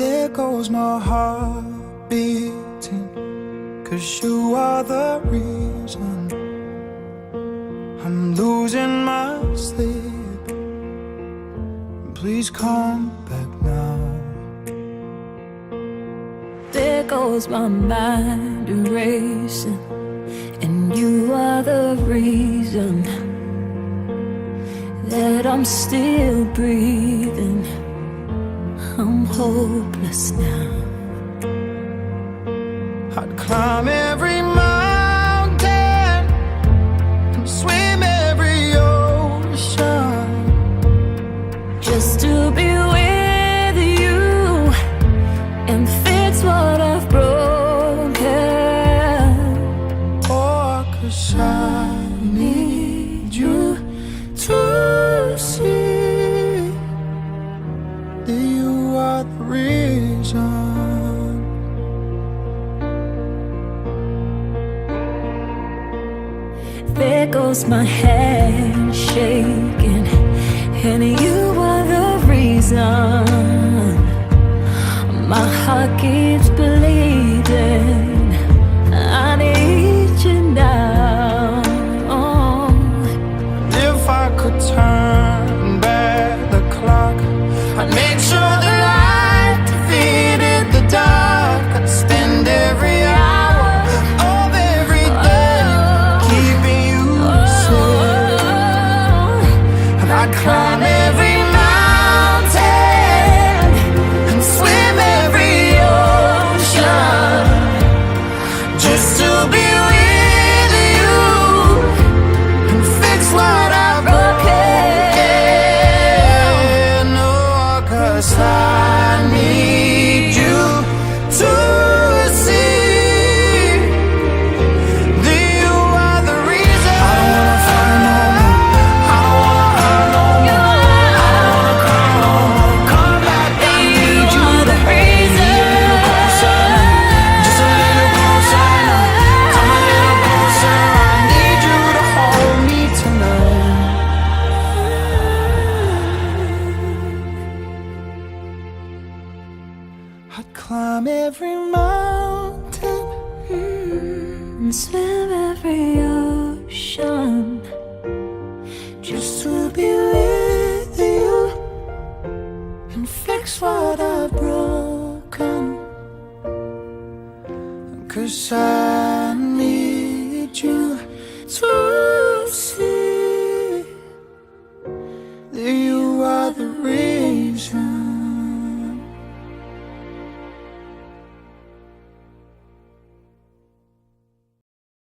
There goes my heart beating, 'cause you are the reason I'm losing my sleep. Please come back now. There goes my mind racing, and you are the reason that I'm still breathing. I'm hopeless now. I'd climb every mountain and swim every ocean just to be with you and fix what I've broken. Oh, 'cause I need you to see that you are the reason. There goes my hand shaking, and you are the reason my heart keeps bleeding. I need you now. If I could turn back the clock, I'd make sure the light defeated the dark. I'd spend every hour of every day keeping you safe. And I'd climb every mountain and swim every ocean just to be with you and fix what I've broken. Oh, 'cause I need you to see that you are the reason. I don't wanna fight no more, I don't wanna hurt no more, I don't wanna cry no more. Come back, I need you to hold me a little closer, just a little closer now. Come a little closer, I need you to hold me tonight. I'd climb every mountain And swim every ocean just to be with you and fix what I've broken. 'Cause I need you to see that you are the reason.